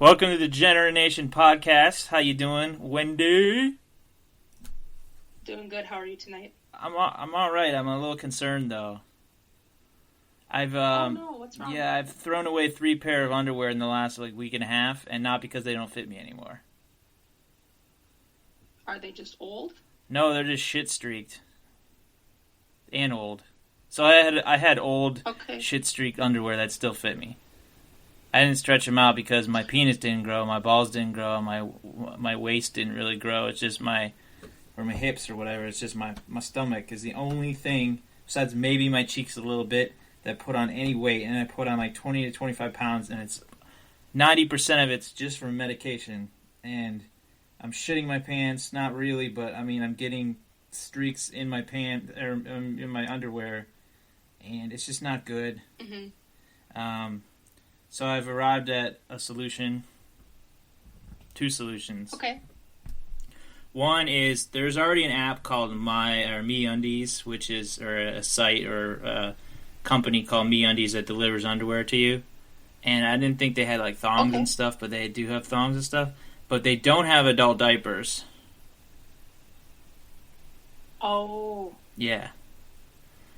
Welcome to the Degenerate Nation podcast. How you doing, Wendy? Doing good. How are you tonight? I'm all right. I'm a little concerned though. Oh no, what's wrong? Yeah, I've thrown away 3 pair of underwear in the last week and a half, and not because they don't fit me anymore. Are they just old? No, they're just shit streaked and old. So I had old shit streaked underwear that still fit me. I didn't stretch them out because my penis didn't grow, my balls didn't grow, my waist didn't really grow. It's just my hips or whatever. It's just my stomach is the only thing, besides maybe my cheeks a little bit, that put on any weight. And I put on like 20 to 25 pounds, and it's 90% of it's just from medication. And I'm shitting my pants, not really, but I mean I'm getting streaks in my pants or in my underwear, and it's just not good. Mm-hmm. So I've arrived at a solution. 2 solutions. Okay. One is there's already an app called MeUndies, which is a site or a company called MeUndies that delivers underwear to you. And I didn't think they had like thongs and stuff, but they do have thongs and stuff. But they don't have adult diapers. Oh. Yeah.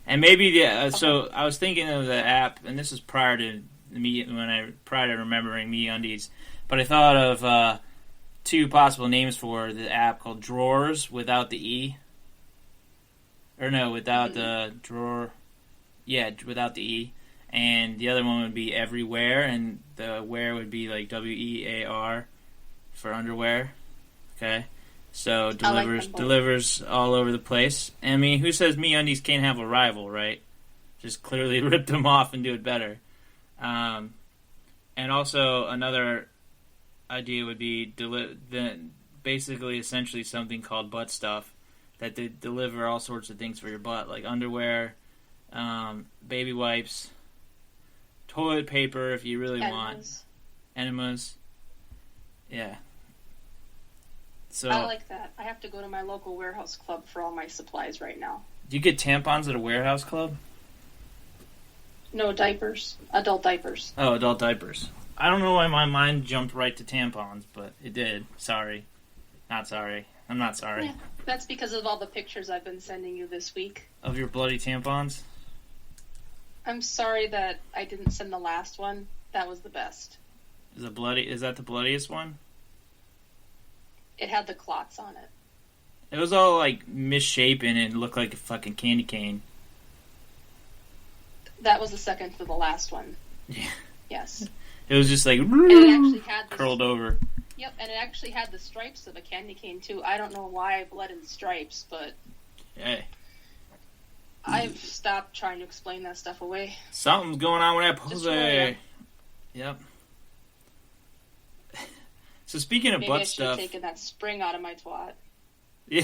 And maybe so I was thinking of the app, and this is prior to remembering MeUndies, but I thought of 2 possible names for the app called Drawers without the E. Or no, without the drawer. Yeah, without the E. And the other one would be Everywhere, and the wear would be like WEAR for underwear. Okay? So delivers all over the place. I mean, who says MeUndies can't have a rival, right? Just clearly rip them off and do it better. And also another idea would be basically essentially something called butt stuff that they deliver all sorts of things for your butt, like underwear, baby wipes, toilet paper if you really want, enemas. Yeah. So I like that. I have to go to my local warehouse club for all my supplies right now. Do you get tampons at a warehouse club? No, diapers. Adult diapers. Oh, adult diapers. I don't know why my mind jumped right to tampons, but it did. Sorry. Not sorry. I'm not sorry. Yeah, that's because of all the pictures I've been sending you this week. Of your bloody tampons? I'm sorry that I didn't send the last one. That was the best. Is that the bloodiest one? It had the clots on it. It was all like misshapen and looked like a fucking candy cane. That was the second to the last one. Yeah. Yes. It was just like and it actually had curled over. Yep, and it actually had the stripes of a candy cane too. I don't know why I bled in stripes, but hey, I've stopped trying to explain that stuff away. Something's going on with that pussy. Yep. So speaking of Maybe butt stuff, I should have taken that spring out of my twat. Yeah.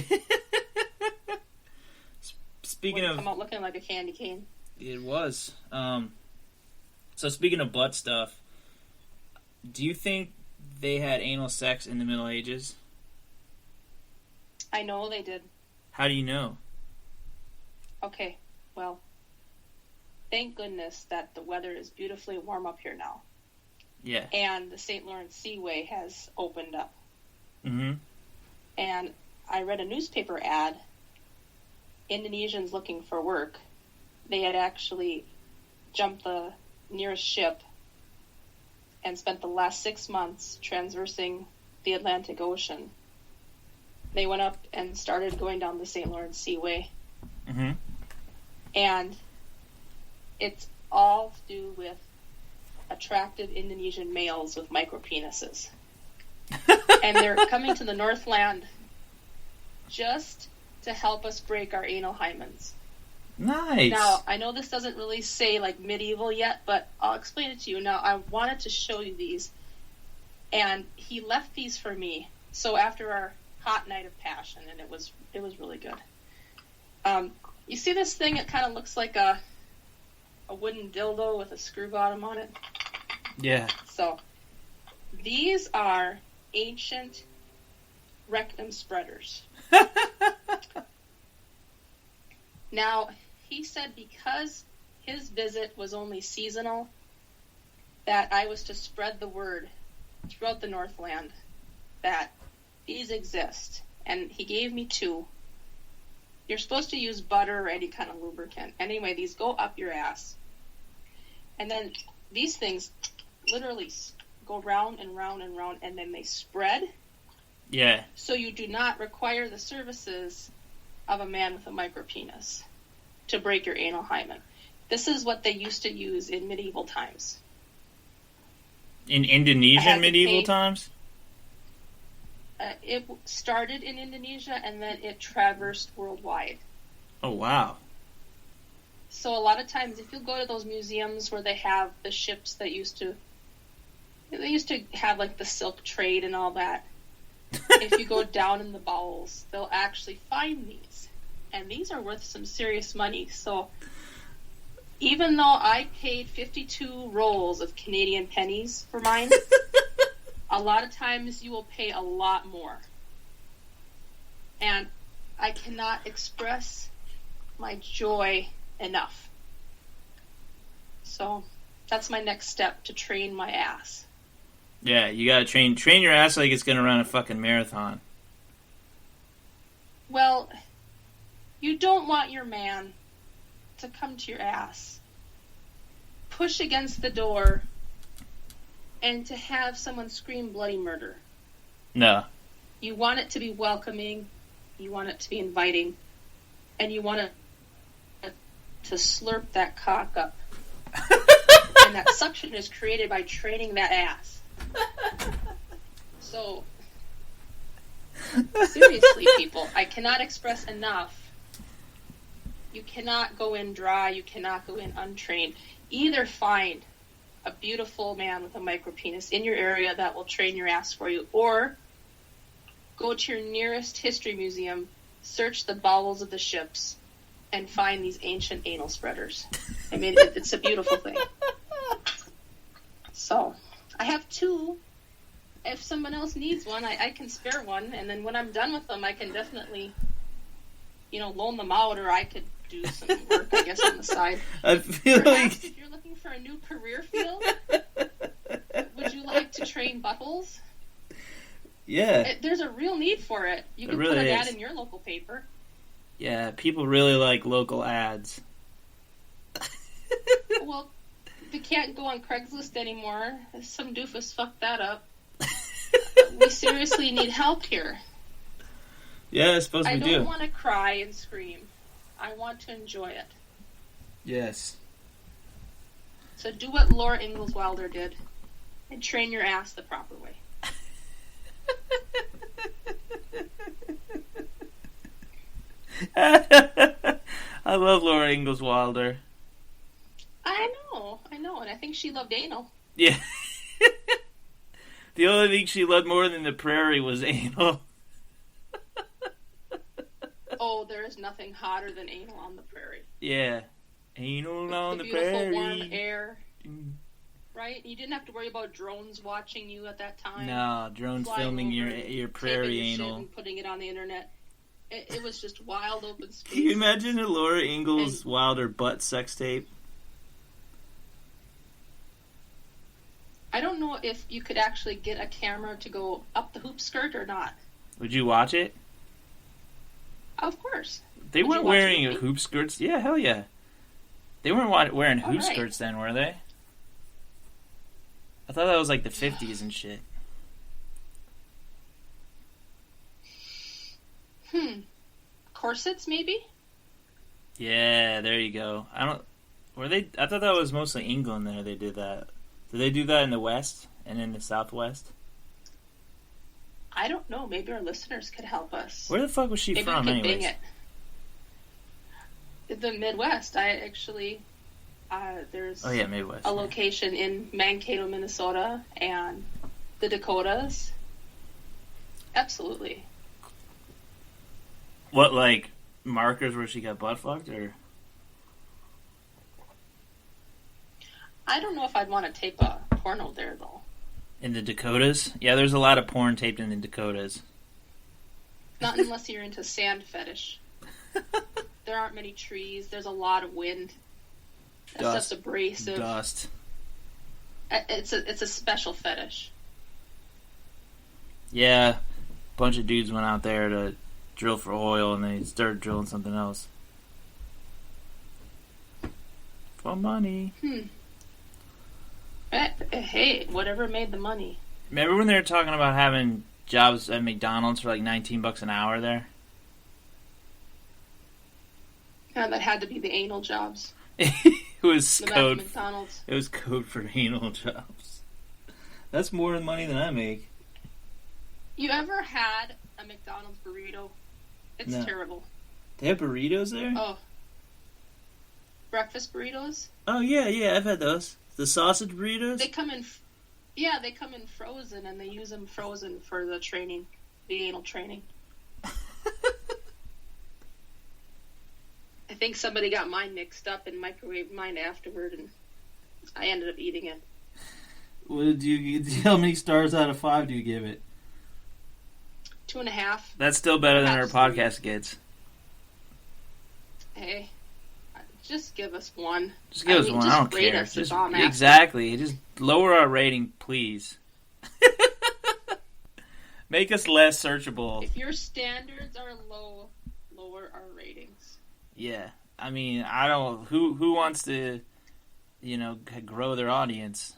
Speaking of, come out looking like a candy cane. It was. So speaking of butt stuff, do you think they had anal sex in the Middle Ages? I know they did. How do you know? Okay, well, thank goodness that the weather is beautifully warm up here now. Yeah. And the St. Lawrence Seaway has opened up. Mm-hmm. And I read a newspaper ad, Indonesians looking for work. They had actually jumped the nearest ship and spent the last 6 months transversing the Atlantic Ocean. They went up and started going down the St. Lawrence Seaway. Mm-hmm. And it's all to do with attractive Indonesian males with micropenises. And they're coming to the Northland just to help us break our anal hymens. Nice. Now, I know this doesn't really say like medieval yet, but I'll explain it to you. Now, I wanted to show you these, and he left these for me. So after our hot night of passion, and it was really good. You see this thing? It kind of looks like a wooden dildo with a screw bottom on it. Yeah. So these are ancient rectum spreaders. Now, he said because his visit was only seasonal, that I was to spread the word throughout the Northland that these exist, and he gave me 2. You're supposed to use butter or any kind of lubricant. Anyway, these go up your ass. And then these things literally go round and round and round, and then they spread. Yeah. So you do not require the services of a man with a micropenis to break your anal hymen. This is what they used to use in medieval times. In Indonesian medieval times? It started in Indonesia, and then it traversed worldwide. Oh, wow. So a lot of times, if you go to those museums where they have the ships that used to have, like, the silk trade and all that, if you go down in the bowels, they'll actually find these. And these are worth some serious money. So even though I paid 52 rolls of Canadian pennies for mine, a lot of times you will pay a lot more. And I cannot express my joy enough. So that's my next step, to train my ass. Yeah, you gotta train your ass like it's gonna run a fucking marathon. Well, you don't want your man to come to your ass, push against the door, and to have someone scream bloody murder. No. You want it to be welcoming, you want it to be inviting, and you want to slurp that cock up. And that suction is created by training that ass. So, seriously, people, I cannot express enough. You cannot go in dry, you cannot go in untrained. Either find a beautiful man with a micropenis in your area that will train your ass for you, or go to your nearest history museum, search the bowels of the ships, and find these ancient anal spreaders. I mean, it's a beautiful thing. So, I have 2. If someone else needs one, I can spare one, and then when I'm done with them, I can definitely, loan them out, or I could do some work, I guess, on the side. I feel Perhaps if you're looking for a new career field, would you like to train buttholes? Yeah. There's a real need for it. You can really put an ad is. in your local paper. Yeah, people really like local ads. Well, they can't go on Craigslist anymore. Some doofus fucked that up. We seriously need help here. Yeah, I suppose we do. I don't want to cry and scream. I want to enjoy it. Yes. So do what Laura Ingalls Wilder did and train your ass the proper way. I love Laura Ingalls Wilder. I know, and I think she loved anal. Yeah. The only thing she loved more than the prairie was anal. Oh, there is nothing hotter than anal on the prairie. Yeah. Anal on the beautiful prairie. Warm air. Right? You didn't have to worry about drones watching you at that time. No, drones filming your prairie anal. And putting it on the internet. It was just wild open space. Can you imagine a Laura Ingalls Wilder butt sex tape? I don't know if you could actually get a camera to go up the hoop skirt or not. Would you watch it? Of course. They weren't wearing hoop skirts. Yeah, hell yeah. They weren't wearing hoop skirts then, were they? I thought that was like the 50s and shit. Corsets, maybe? Yeah, there you go. I thought that was mostly England there they did that. Did they do that in the West and in the Southwest? I don't know. Maybe our listeners could help us. Where the fuck was she from, anyways? The Midwest. There's Midwest, a location in Mankato, Minnesota, and the Dakotas. Absolutely. What, like, markers where she got butt fucked, or? I don't know if I'd want to tape a porno there, though. In the Dakotas? Yeah, there's a lot of porn taped in the Dakotas. Not unless you're into sand fetish. There aren't many trees. There's a lot of wind. That stuff's abrasive. Dust. It's a special fetish. Yeah, a bunch of dudes went out there to drill for oil, and they started drilling something else. For money. Hey, whatever made the money. Remember when they were talking about having jobs at McDonald's for like $19 an hour there? Yeah, that had to be the anal jobs. It was code. McDonald's. It was code for anal jobs. That's more money than I make. You ever had a McDonald's burrito? It's terrible. They have burritos there? Oh. Breakfast burritos? Oh, yeah, I've had those. The sausage burritos? They come in frozen, and they use them frozen for the training, the anal training. I think somebody got mine mixed up and microwaved mine afterward, and I ended up eating it. How many stars out of 5 do you give it? 2.5. That's still better than our podcast gets. Hey, just give us 1. Just give us 1. I don't care. Exactly. Just lower our rating, please. Make us less searchable. If your standards are low, lower our ratings. Yeah, I mean, I don't. Who wants to, grow their audience?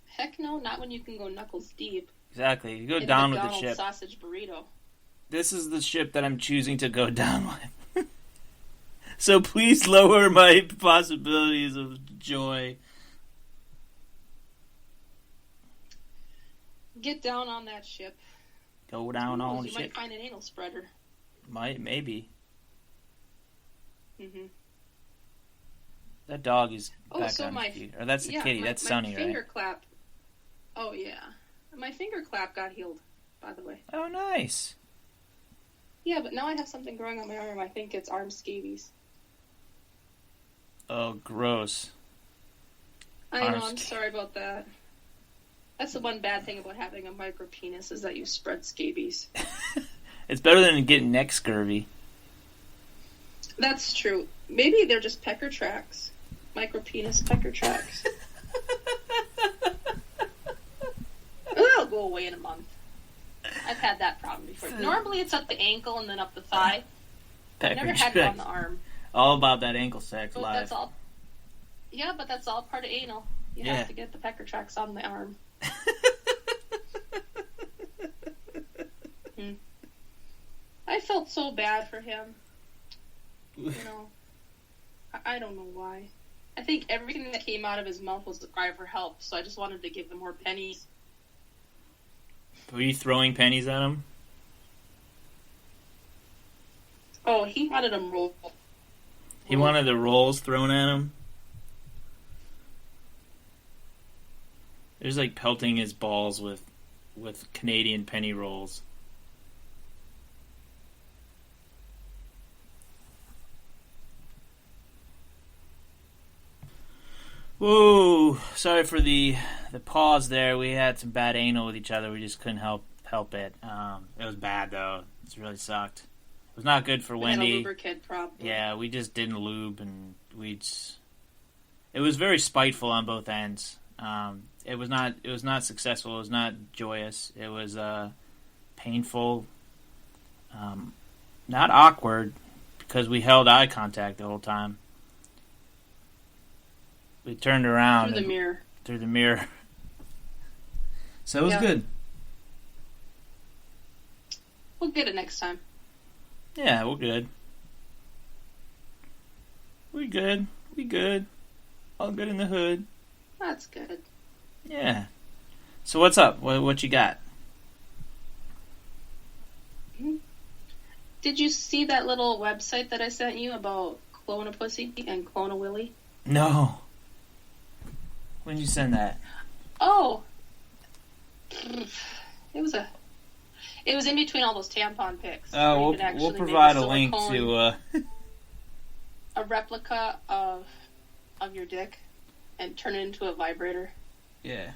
Heck no, not when you can go knuckles deep. Exactly, you go down with the ship. Sausage burrito. This is the ship that I'm choosing to go down with. So please lower my possibilities of joy. Get down on that ship. Go down on the ship. You might find an anal spreader. Maybe. Mm-hmm. That dog is back so on his feet. Or that's the kitty. That's Sunny, right? My finger clap. Oh, yeah. My finger clap got healed, by the way. Oh, nice. Yeah, but now I have something growing on my arm. I think it's arm scabies. Oh, gross. I know, I'm sorry about that. That's the one bad thing about having a micro penis is that you spread scabies. It's better than getting neck scurvy. That's true. Maybe they're just pecker tracks. Micro penis pecker tracks. It'll go away in a month. I've had that problem before. Normally it's up the ankle and then up the thigh. I've never had it on the arm. All about that ankle sex live. That's all. Yeah, but that's all part of anal. You have to get the pecker tracks on the arm. I felt so bad for him. I don't know why. I think everything that came out of his mouth was a cry for help, so I just wanted to give him more pennies. Were you throwing pennies at him? Oh, he wanted them rolled. He wanted the rolls thrown at him? There's like pelting his balls with Canadian penny rolls. Whoa! Sorry for the pause there. We had some bad anal with each other. We just couldn't help it. It was bad though. It really sucked. It was not good for Wendy. Had a lubricant problem. Yeah, we just didn't lube, and it was very spiteful on both ends. It was not successful. It was not joyous. It was painful. Not awkward because we held eye contact the whole time. We turned around through the mirror. So it was good. We'll get it next time. Yeah, we're good. We good. All good in the hood. That's good. Yeah. So what's up? What you got? Did you see that little website that I sent you about Clone a Pussy and Clone a Willy? No. When did you send that? Oh. It was in between all those tampon pics. Oh, we'll provide a link to a replica of your dick and turn it into a vibrator. Yeah.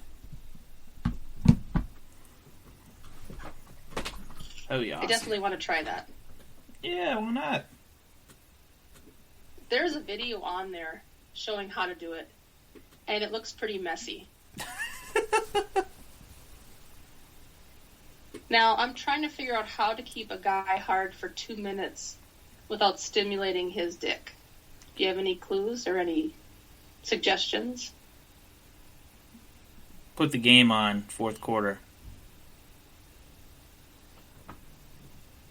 Oh yeah. I definitely want to try that. Yeah, why not? There's a video on there showing how to do it, and it looks pretty messy. Now, I'm trying to figure out how to keep a guy hard for 2 minutes without stimulating his dick. Do you have any clues or any suggestions? Put the game on, fourth quarter.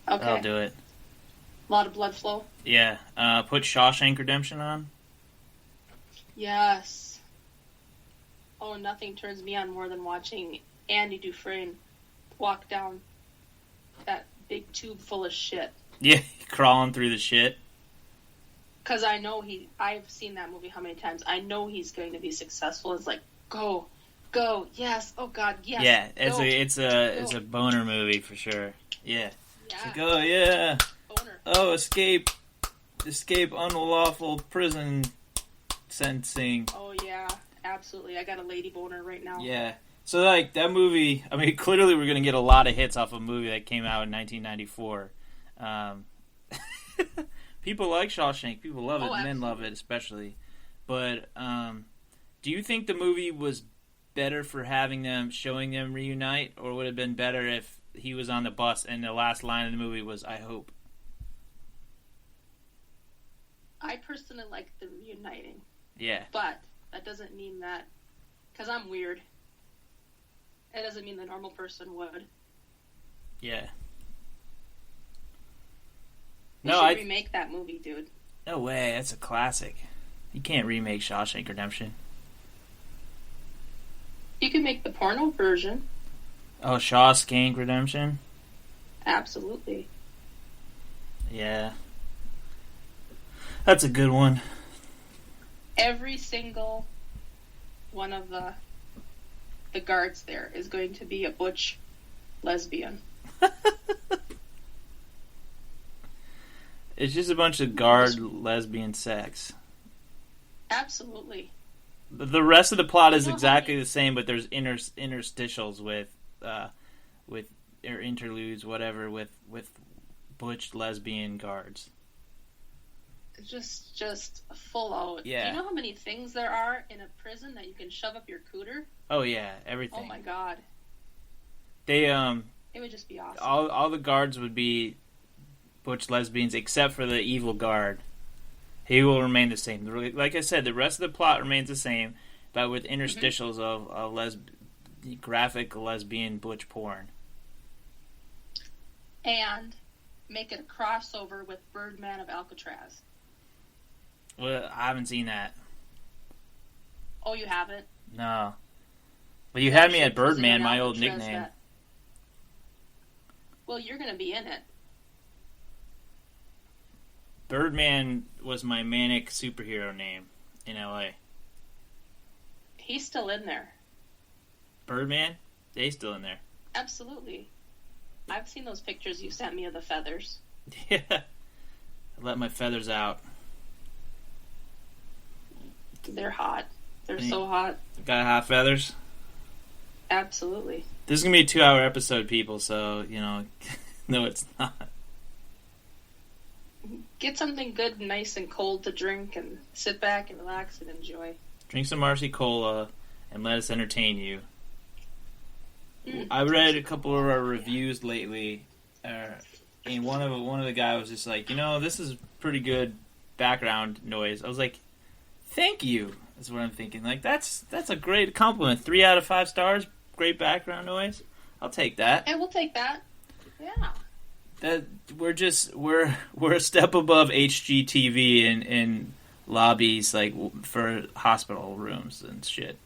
Okay. That'll do it. A lot of blood flow? Yeah. Put Shawshank Redemption on. Yes. Oh, nothing turns me on more than watching Andy Dufresne walk down that big tube full of shit. Yeah, crawling through the shit. Because I know I've seen that movie how many times. I know he's going to be successful. It's like, go, yes, oh God, yes. Yeah, it's a boner movie for sure. Yeah. It's like, oh yeah. Boner. Oh, escape unlawful prison sentencing. Oh yeah, absolutely. I got a lady boner right now. Yeah. So like that movie, I mean, clearly we're gonna get a lot of hits off a movie that came out in 1994. People like Shawshank. People love it. Oh, Men love it, especially. But do you think the movie was better for showing them reunite, or would it have been better if he was on the bus and the last line of the movie was "I hope"? I personally like the reuniting. Yeah. But that doesn't mean that, because I'm weird. It doesn't mean the normal person would. Yeah. We should remake that movie, dude. No way, that's a classic. You can't remake Shawshank Redemption. You can make the porno version. Oh, Shawshank Redemption? Absolutely. Yeah. That's a good one. Every single one of the guards there is going to be a butch lesbian. It's just a bunch of guard lesbian sex. Absolutely. The rest of the plot is exactly the same, but there's interstitials with or interludes, whatever, with butch lesbian guards. Just full out. Yeah. Do you know how many things there are in a prison that you can shove up your cooter? Oh yeah, everything. Oh my God. They It would just be awesome. all the guards would be butch lesbians except for the evil guard. He will remain the same. Like I said, the rest of the plot remains the same, but with interstitials of graphic lesbian butch porn. And make it a crossover with Birdman of Alcatraz. Well, I haven't seen that. Oh, you haven't? No. But you had me at Birdman, my old nickname. Well, you're going to be in it. Birdman was my manic superhero name in LA. He's still in there. Birdman? He's still in there. Absolutely. I've seen those pictures you sent me of the feathers. Yeah. I let my feathers out. They're hot. They're so hot. Got hot feathers? Absolutely. This is going to be a 2-hour episode, people, so, no, it's not. Get something good, nice and cold to drink, and sit back and relax and enjoy. Drink some Marcy Cola and let us entertain you. I read a couple of our reviews lately, and one of the guys was just like, this is pretty good background noise. I was like, thank you. That's what I'm thinking. Like that's a great compliment. 3 out of 5 stars. Great background noise. I'll take that. Yeah, we'll take that. Yeah. That we're a step above HGTV in lobbies like for hospital rooms and shit.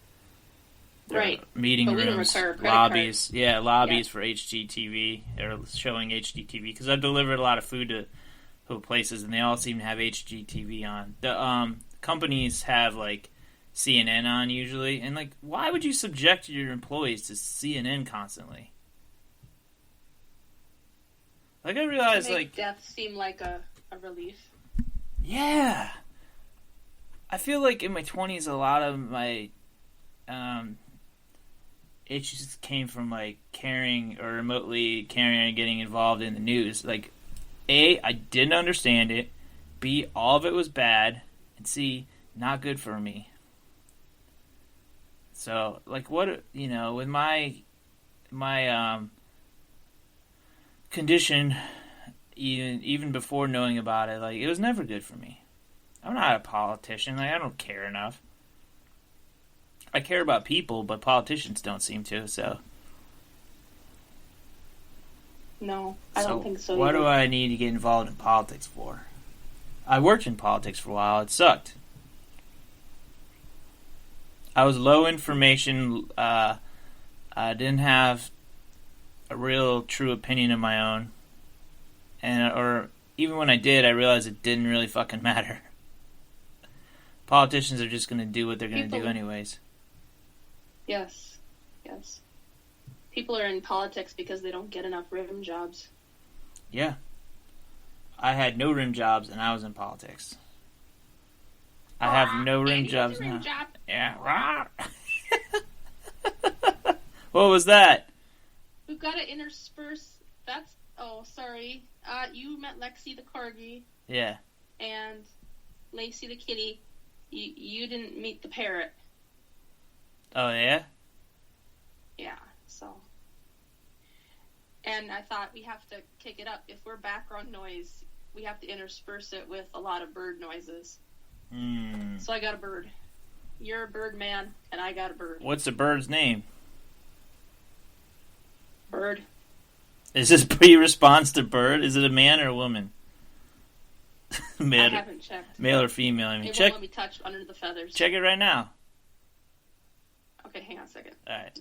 Right. Meeting rooms, lobbies. Card. Yeah, lobbies for HGTV or showing HGTV because I've delivered a lot of food to places and they all seem to have HGTV on. The companies have like CNN on usually, and like, why would you subject your employees to CNN constantly? Like, I realize, like, death seem like a relief. Yeah, I feel like in my 20s, a lot of my issues came from like caring or remotely caring and getting involved in the news. Like, A, I didn't understand it. B, all of it was bad, and C, not good for me. So, like, what, with my condition, even before knowing about it, like, it was never good for me. I'm not a politician. Like, I don't care enough. I care about people, but politicians don't seem to, so... No, I don't think so what either. do I need to get involved in politics for? I worked in politics for a while. It sucked. I was low information. I didn't have a real true opinion of my own. Or even when I did, I realized it didn't really fucking matter. Politicians are just going to do what they're going to do anyways. Yes. Yes. People are in politics because they don't get enough rim jobs. Yeah. I had no rim jobs and I was in politics. I have no rim jobs now. Yeah. What was that? We've got to intersperse. That's... Oh, sorry. You met Lexi the corgi. Yeah. And Lacey the kitty. You didn't meet the parrot. Oh, yeah? Yeah, so... And I thought we have to kick it up. If we're background noise, we have to intersperse it with a lot of bird noises. So I got a bird. You're a bird man, and I got a bird. What's the bird's name? Bird. Is this pre-response to bird? Is it a man or a woman? I haven't checked. Male or female? I mean, it won't let me touch under the feathers. Check it right now. Okay, hang on a second. All right.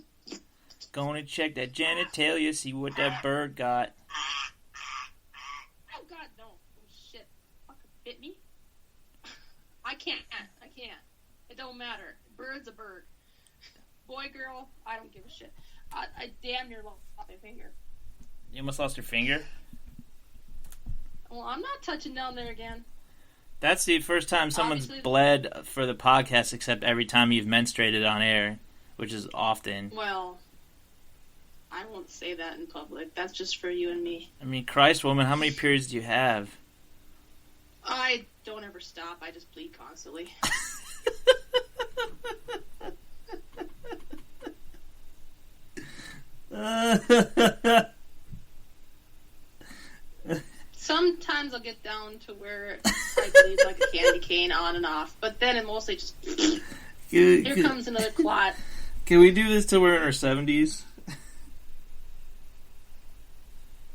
Going to check that genitalia, see what that bird got. Oh, God, no. Oh, shit. Fucking bit me? I can't. It don't matter. Bird's a bird. Boy, girl, I don't give a shit. I damn near lost my finger. You almost lost your finger? Well, I'm not touching down there again. That's the first time someone's bled for the podcast, except every time you've menstruated on air, which is often. Well... I won't say that in public. That's just for you and me. I mean, Christ, woman, how many periods do you have? I don't ever stop. I just bleed constantly. Sometimes I'll get down to where I bleed like a candy cane on and off, but then it mostly just... Here comes another clot. Can we do this till we're in our 70s?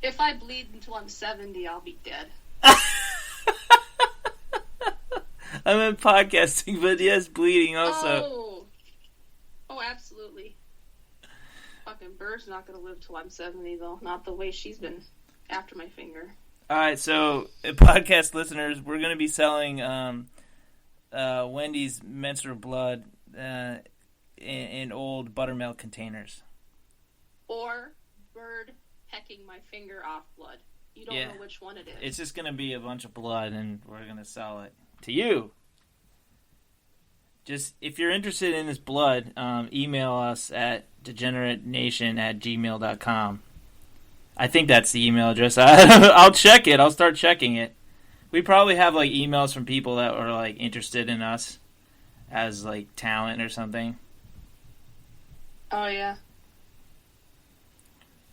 If I bleed until I'm 70, I'll be dead. I meant podcasting, but yes, bleeding also. Oh, absolutely. Fucking Bird's not going to live till I'm 70, though. Not the way she's been after my finger. Alright, so, podcast listeners, we're going to be selling Wendy's menstrual blood in old buttermilk containers. Or Bird pecking my finger off blood. You don't know which one it is. It's just going to be a bunch of blood, and we're going to sell it to you. Just, if you're interested in this blood, email us at degeneratenation@gmail.com. I think that's the email address. I'll check it. I'll start checking it. We probably have, like, emails from people that are, like, interested in us as, like, talent or something. Oh, yeah.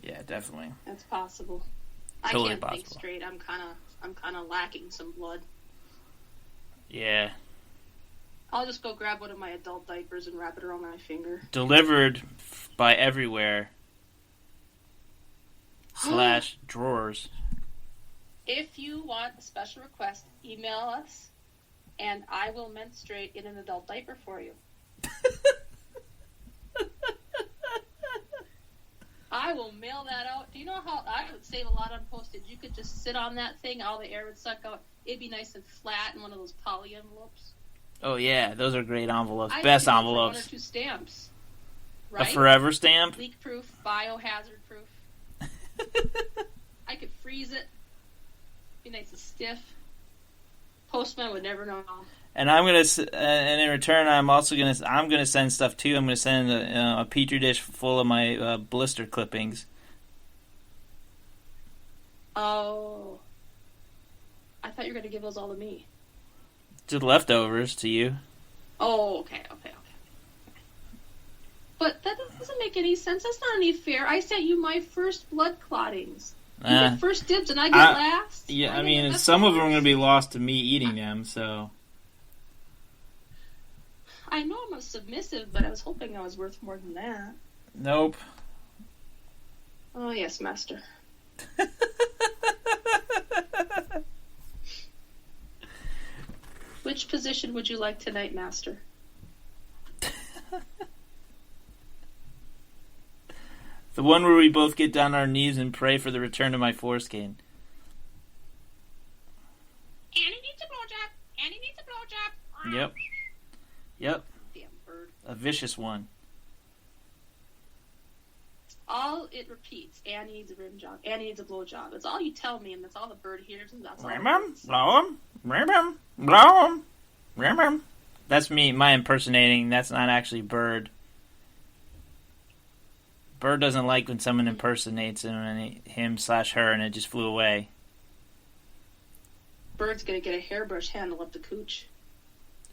Yeah, definitely. That's possible. Totally I can't possible. think straight. I'm kind of lacking some blood. Yeah. I'll just go grab one of my adult diapers and wrap it around my finger. Delivered by everywhere. /drawers. If you want a special request, email us, and I will menstruate in an adult diaper for you. I will mail that out. Do you know how I would save a lot on postage? You could just sit on that thing, all the air would suck out. It'd be nice and flat in one of those poly envelopes. Oh yeah, those are great envelopes. I Best could do envelopes. 1 or 2 stamps. Right? A forever stamp? Leak proof, biohazard proof. I could freeze it. Be nice and stiff. Postman would never know. And I'm gonna, and in return, I'm gonna send stuff too. I'm gonna send a petri dish full of my blister clippings. Oh, I thought you were gonna give those all to me. Just leftovers to you. Oh, okay. But that doesn't make any sense. That's not any fair. I sent you my first blood clottings. You get first dibs and I get last? Yeah, I mean, some of them are going to be lost to me eating them, so... I know I'm a submissive, but I was hoping I was worth more than that. Nope. Oh, yes, master. Which position would you like tonight, master? The one where we both get down on our knees and pray for the return of my foreskin. Annie needs a blowjob. Annie needs a blowjob. Yep. Yep. Damn bird. A vicious one. All it repeats. Annie needs a rim job. Annie needs a blowjob. That's all you tell me, and that's all the bird hears, and that's all. Blow him. Blow him. That's me. My impersonating. That's not actually bird. Bird doesn't like when someone impersonates him/her, and it just flew away. Bird's gonna get a hairbrush handle up the cooch.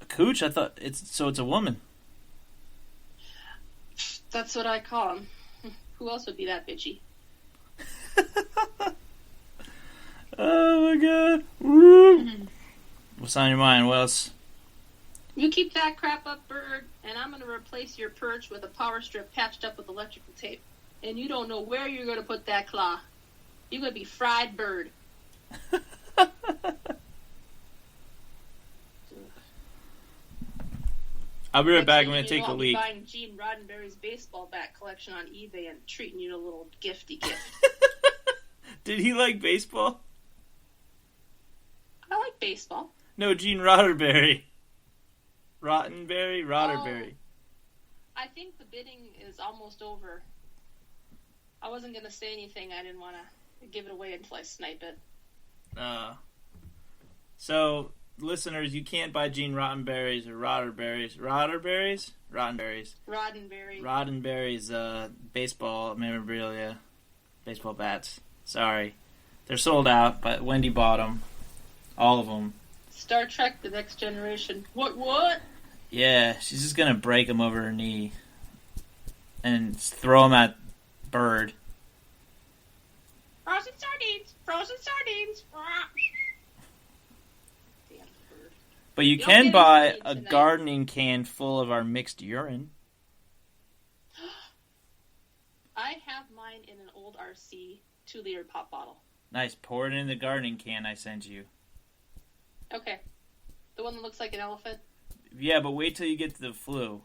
A cooch? I thought it's a woman. That's what I call him. Who else would be that bitchy? Oh my god. Woo. What's on your mind, Wells? You keep that crap up, bird, and I'm going to replace your perch with a power strip patched up with electrical tape. And you don't know where you're going to put that claw. You're going to be fried bird. I'll be right back. I'm going to take a leak. I'll be buying Gene Roddenberry's baseball bat collection on eBay and treating you to a little gifty gift. Did he like baseball? I like baseball. No, Gene Roddenberry. Roddenberry? Roddenberry. Oh, I think the bidding is almost over. I wasn't going to say anything. I didn't want to give it away until I snipe it. So, listeners, you can't buy Gene Roddenberry's or Roddenberry's. Roddenberry's baseball memorabilia. Baseball bats. Sorry. They're sold out, but Wendy bought them. All of them. Star Trek: The Next Generation. What? Yeah, she's just gonna break him over her knee and throw him at Bird. Frozen sardines. Damn bird. But you can buy a gardening can full of our mixed urine. I have mine in an old RC 2-liter pop bottle. Nice. Pour it in the gardening can I sent you. Okay. The one that looks like an elephant? Yeah, but wait till you get to the flu.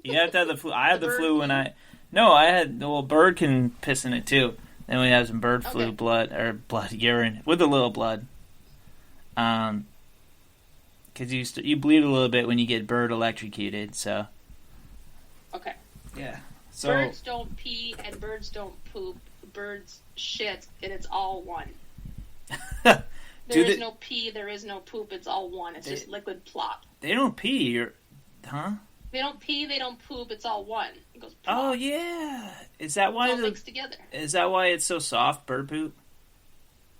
You have to have the flu. I had the flu when I... No, I had... Well, Bird can piss in it, too. Then we have some bird flu urine, with a little blood. Because you bleed a little bit when you get bird electrocuted, so... Okay. Yeah. So... Birds don't pee and birds don't poop. Birds shit, and it's all one. There is no pee, there is no poop, it's all one. It's just liquid plop. They don't pee, huh? They don't pee, they don't poop, it's all one. It goes plop. Oh, yeah. Is that why it's all mixed together. Is that why it's so soft, bird poop?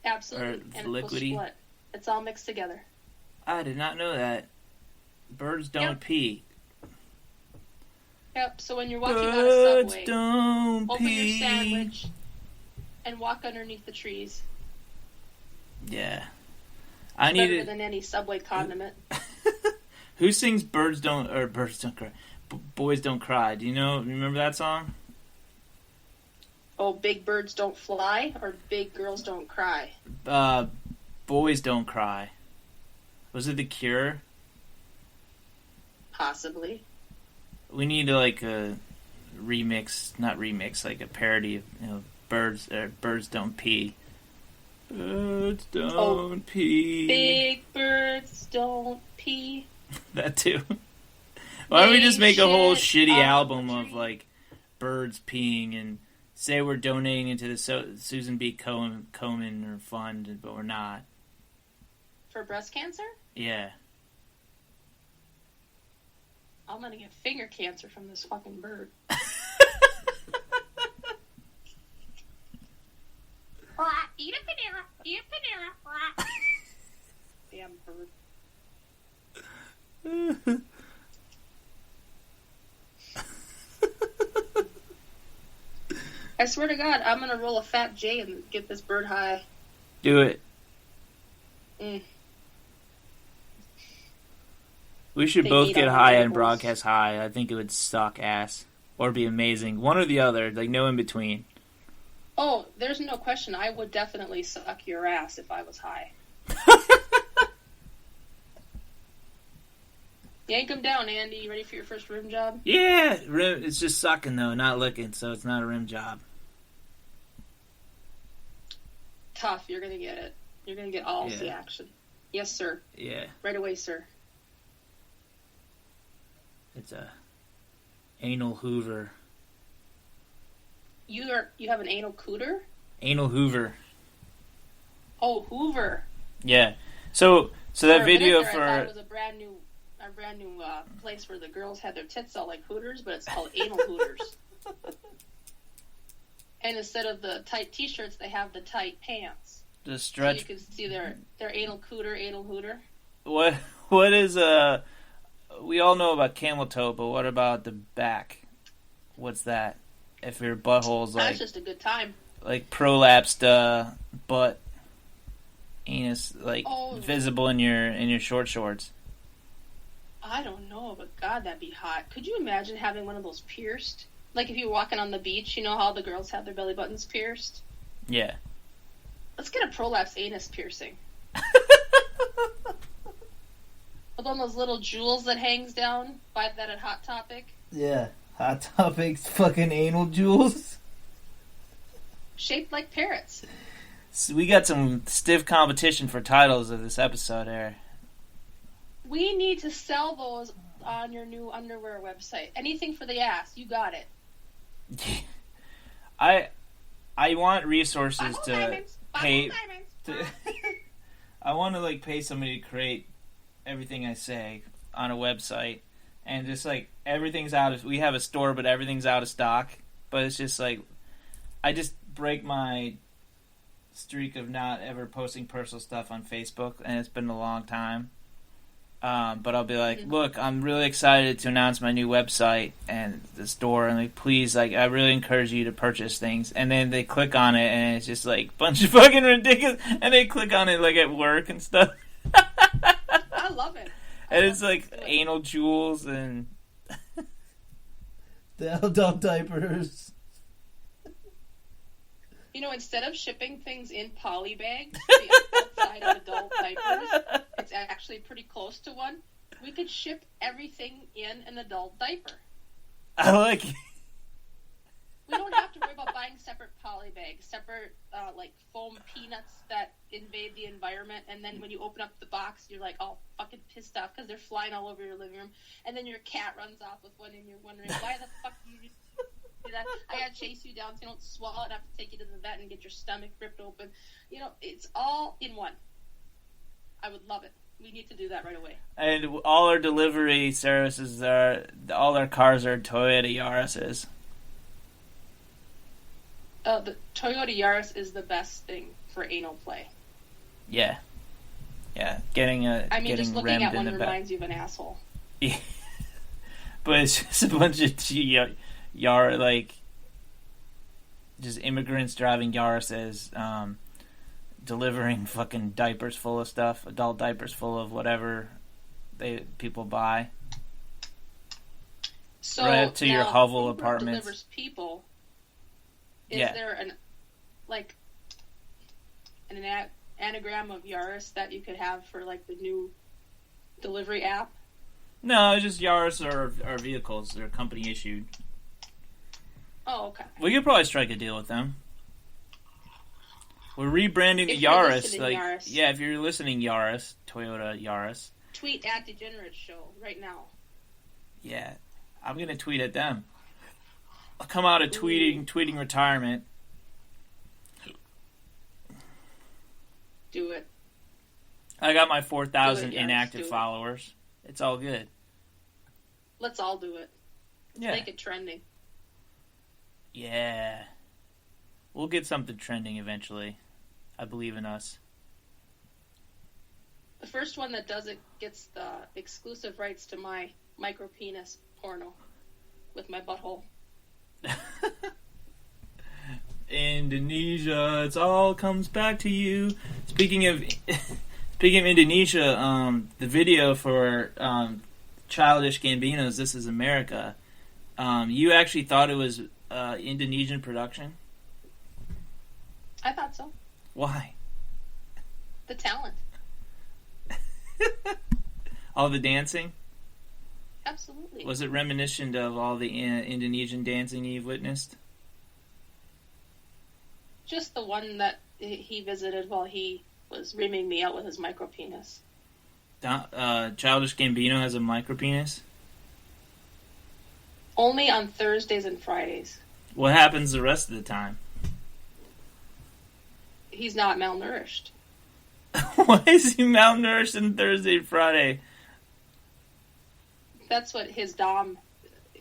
Absolutely. Or and liquidy? Split. It's all mixed together. I did not know that. Birds don't pee. Yep, so when you're walking on a subway, don't open pee. your sandwich and walk underneath the trees. Yeah. Better than any Subway condiment. Who sings Birds Don't Cry? Boys Don't Cry. Do you remember that song? Oh, Big Birds Don't Fly or Big Girls Don't Cry? Boys Don't Cry. Was it The Cure? Possibly. We need like a like a parody of Birds Don't Pee. Birds don't pee. Big birds don't pee. That too. Why don't we just make a whole shitty album of like birds peeing and say we're donating into the Susan B. Komen fund, but we're not. For breast cancer? Yeah. I'm gonna get finger cancer from this fucking bird. Eat a Panera. Eat a Panera. Damn bird. I swear to God, I'm gonna roll a fat J and get this bird high. Do it. Mm. We should both get high and broadcast high. I think it would suck ass. Or be amazing. One or the other. Like, no in between. Oh, there's no question. I would definitely suck your ass if I was high. Yank him down, Andy. You ready for your first rim job? Yeah. It's just sucking, though. Not looking, so it's not a rim job. Tough. You're going to get it. You're going to get all the action. Yes, sir. Yeah. Right away, sir. It's a anal hoover. You have an anal cooter? Anal hoover. Oh, Hoover. Yeah. So that video for I thought it was a brand new place where the girls had their tits out like Hooters, but it's called Anal Hooters. And instead of the tight t-shirts, they have the tight pants. The stretch. So you can see their anal cooter, anal hooter. What is we all know about camel toe, but what about the back? What's that? If your butthole's like... That's just a good time. Like prolapsed butt, anus, like visible in your short shorts. I don't know, but God, that'd be hot. Could you imagine having one of those pierced? Like if you're walking on the beach, you know how the girls have their belly buttons pierced? Yeah. Let's get a prolapse anus piercing. With one of those little jewels that hangs down. Buy that at Hot Topic. Yeah. Hot Topic's fucking anal jewels. Shaped like parrots. So we got some stiff competition for titles of this episode here. We need to sell those on your new underwear website. Anything for the ass. You got it. I want resources to pay. I want to like pay somebody to create everything I say on a website, and just like everything's out of. We have a store, but everything's out of stock. But it's just like I just break my streak of not ever posting personal stuff on Facebook, and it's been a long time. But I'll be like, look, I'm really excited to announce my new website and the store, and like, please, like, I really encourage you to purchase things. And then they click on it, and it's just like a bunch of fucking ridiculous. And they click on it like at work and stuff. I love it. And it's like anal jewels and the adult diapers. You know, instead of shipping things in poly bags, the outside of adult diapers, it's actually pretty close to one. We could ship everything in an adult diaper. I like it. We don't have to worry about buying separate poly bags, separate, like, foam peanuts that invade the environment, and then when you open up the box, you're, like, all fucking pissed off because they're flying all over your living room, and then your cat runs off with one, and you're wondering, why the fuck do you do that? I gotta chase you down so you don't swallow it and have to take you to the vet and get your stomach ripped open. You know, it's all in one. I would love it. We need to do that right away. And all our delivery services all our cars are Toyota Yaris's. The Toyota Yaris is the best thing for anal play. Yeah. Yeah. Getting just looking at one reminds you of an asshole. Yeah. But it's just a bunch of like, just immigrants driving Yaris's, delivering fucking diapers full of stuff, adult diapers full of whatever people buy. So right up to your hovel Uber apartments. Delivers people. Is there an anagram of Yaris that you could have for like the new delivery app? No, it's just Yaris are vehicles. They're company issued. Oh, okay. We could probably strike a deal with them. We're rebranding the Yaris. Like, Yaris. Yeah, if you're listening, Yaris, Toyota Yaris. Tweet at Degenerate Show right now. Yeah, I'm gonna tweet at them. I'll come out of tweeting retirement. Do it. I got my 4,000 inactive followers. It's all good. Let's all do it. Yeah. Make it trending. Yeah. We'll get something trending eventually. I believe in us. The first one that does it gets the exclusive rights to my micro penis porno with my butthole. Indonesia, it all comes back to you. Speaking of Indonesia, the video for Childish Gambino's "This Is America," you actually thought it was Indonesian production? I thought so. Why? The talent. All the dancing? Absolutely. Was it reminiscent of all the Indonesian dancing you've witnessed? Just the one that he visited while he was rimming me out with his micro penis. Childish Gambino has a micro penis? Only on Thursdays and Fridays. What happens the rest of the time? He's not malnourished. Why is he malnourished on Thursday and Friday? That's what his dom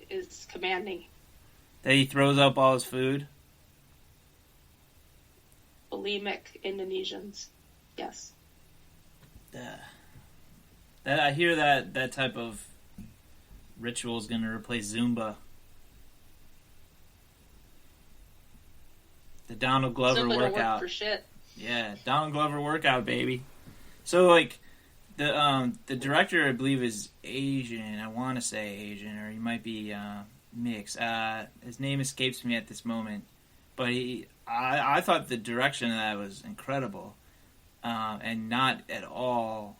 is commanding. That he throws up all his food? Bulimic Indonesians. Yes. That I hear that type of ritual is going to replace Zumba. The Donald Glover Zumba workout. Don't work for shit. Yeah, Donald Glover workout, baby. So, like, the director, I believe, is Asian. I want to say Asian, or he might be mixed. His name escapes me at this moment. But I thought the direction of that was incredible. And not at all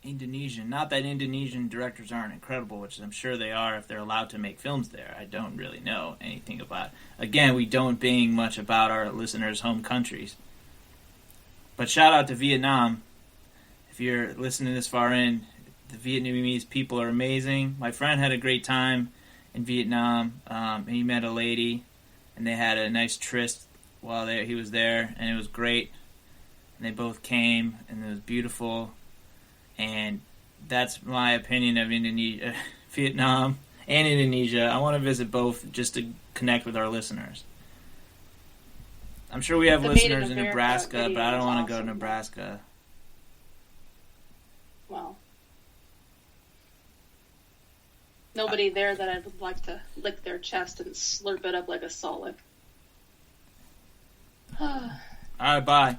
Indonesian. Not that Indonesian directors aren't incredible, which I'm sure they are if they're allowed to make films there. I don't really know anything about it. Again, we don't bang much about our listeners' home countries. But shout out to Vietnam. If you're listening this far in, the Vietnamese people are amazing. My friend had a great time in Vietnam. He met a lady, and they had a nice tryst while he was there, and it was great. And they both came, and it was beautiful. And that's my opinion of Indonesia, Vietnam, and Indonesia. I want to visit both just to connect with our listeners. I'm sure we have listeners in Nebraska, but I don't want to go to Nebraska. Well, nobody there that I would like to lick their chest and slurp it up like a Solid. All right, bye.